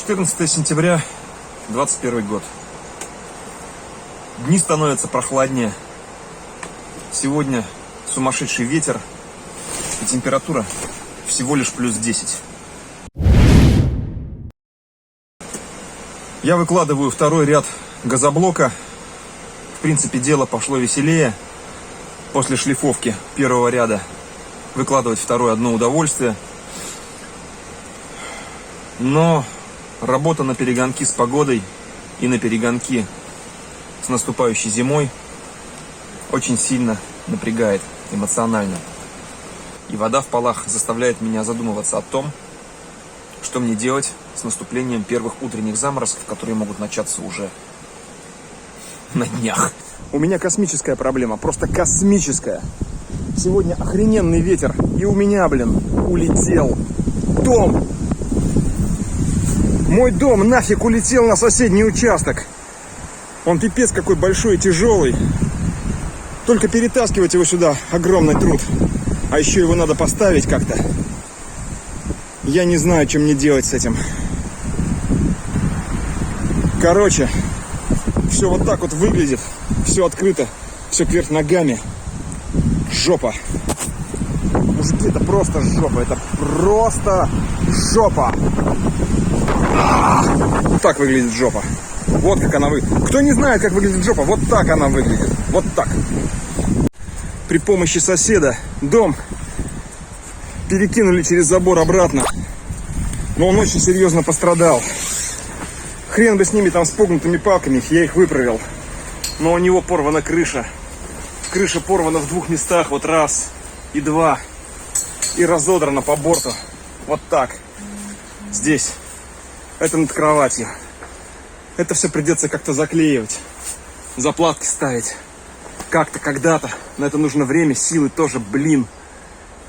14 сентября, 21 год. Дни становятся прохладнее. Сегодня сумасшедший ветер и температура всего лишь плюс 10. Я выкладываю второй ряд газоблока. В принципе, дело пошло веселее. После шлифовки первого ряда выкладывать второй одно удовольствие. Но работа на перегонки с погодой и на перегонки с наступающей зимой очень сильно напрягает эмоционально. И вода в полах заставляет меня задумываться о том, что мне делать с наступлением первых утренних заморозков, которые могут начаться уже на днях. У меня космическая проблема, просто космическая. Сегодня охрененный ветер, и у меня, улетел дом. Мой дом нафиг улетел на соседний участок. Он пипец какой большой и тяжелый. Только перетаскивать его сюда огромный труд. А еще его надо поставить как-то. Я не знаю, что мне делать с этим. Короче, все вот так вот выглядит. Все открыто, все кверх ногами. Жопа. Мужики, это просто жопа. Это просто жопа. Вот так выглядит жопа. Вот как она выглядит. Кто не знает, как выглядит жопа, вот так она выглядит. Вот так. При помощи соседа дом перекинули через забор обратно. Но он очень серьезно пострадал. Хрен бы с ними там, с погнутыми палками. Я их выправил. Но у него порвана крыша. Крыша порвана в двух местах. Вот раз и два. И разодрана по борту. Вот так. Здесь. Это над кроватью. Это все придется как-то заклеивать. Заплатки ставить. Как-то, когда-то. На это нужно время, силы тоже,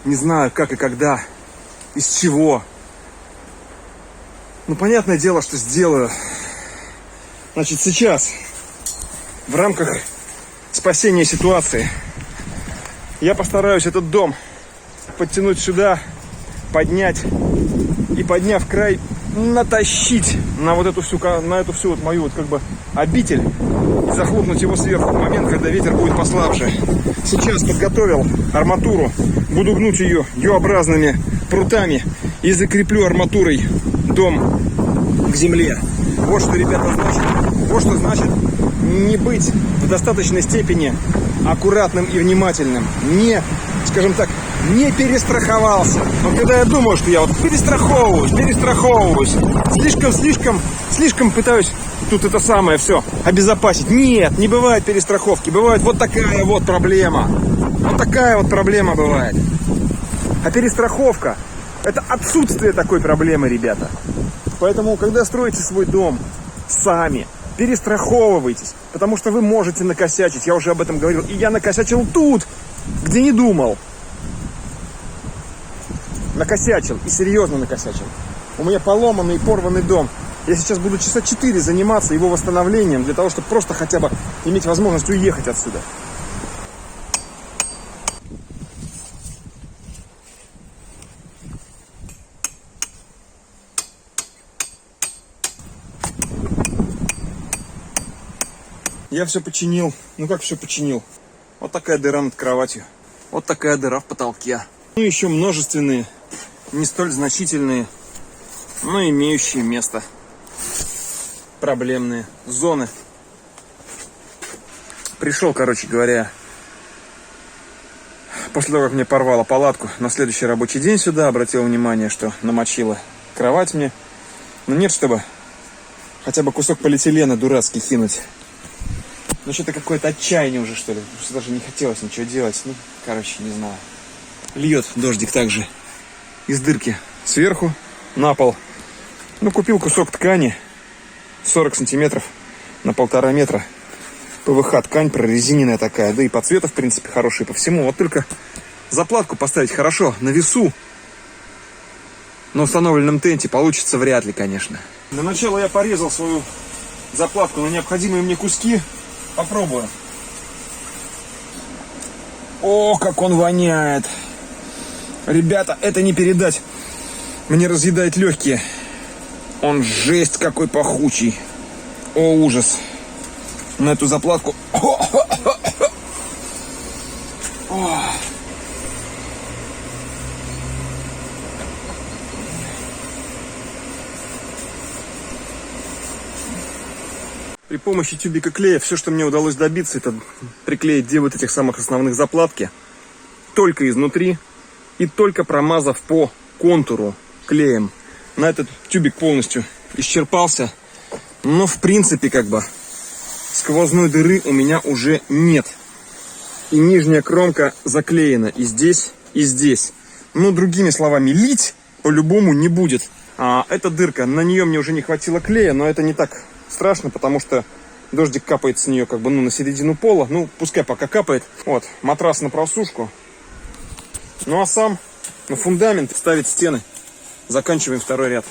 Не знаю, как и когда. Из чего. Ну, понятное дело, что сделаю. Значит, сейчас, в рамках спасения ситуации, я постараюсь этот дом подтянуть сюда, поднять. И, подняв край, натащить на вот эту всю вот мою вот как бы обитель и захлопнуть его сверху в момент, когда ветер будет послабже. Сейчас подготовил арматуру, буду гнуть ее Ю-образными прутами и закреплю арматурой дом к земле. Вот что, ребята, значит. Вот что значит не быть в достаточной степени аккуратным и внимательным. Не, скажем так, не перестраховался. Но когда я думаю, что я вот перестраховываюсь, слишком пытаюсь тут это самое все обезопасить. Нет, не бывает перестраховки. Бывает вот такая вот проблема. Вот такая вот проблема бывает. А перестраховка — это отсутствие такой проблемы, ребята. Поэтому, когда строите свой дом сами, перестраховывайтесь. Потому что вы можете накосячить. Я уже об этом говорил. И я накосячил тут, где не думал. Накосячил. И серьезно накосячил. У меня поломанный и порванный дом. Я сейчас буду часа 4 заниматься его восстановлением, для того, чтобы просто хотя бы иметь возможность уехать отсюда. Я все починил. Ну как все починил? Вот такая дыра над кроватью. Вот такая дыра в потолке. Ну еще множественные, не столь значительные, но имеющие место проблемные зоны. Пришел, короче говоря, после того, как мне порвало палатку, на следующий рабочий день сюда, обратил внимание, что намочила кровать мне. Но нет, чтобы хотя бы кусок полиэтилена дурацкий кинуть. Ну что-то какое-то отчаяние уже, что ли. Что даже не хотелось ничего делать. Ну, короче, не знаю. Льет дождик также из дырки сверху на пол. Ну, купил кусок ткани 40 сантиметров на 1,5 метра. ПВХ ткань прорезиненная такая. Да и по цвету, в принципе, хорошая по всему. Вот только заплатку поставить хорошо на весу. На установленном тенте получится вряд ли, конечно. Для начала я порезал свою заплатку на необходимые мне куски. Попробую. О, как он воняет. Ребята, это не передать. Мне разъедает легкие. Он жесть какой пахучий. О, ужас. На эту заплатку. При помощи тюбика клея все, что мне удалось добиться, это приклеить две вот этих самых основных заплатки. Только изнутри и только промазав по контуру клеем. На этот тюбик полностью исчерпался. Но в принципе как бы сквозной дыры у меня уже нет. И нижняя кромка заклеена и здесь, и здесь. Но другими словами, лить по-любому не будет. А эта дырка, на нее мне уже не хватило клея, но это не так страшно, потому что дождик капает с нее как бы на середину пола. Ну, пускай пока капает. Вот, матрас на просушку. Ну а сам на фундамент ставить стены. Заканчиваем второй ряд.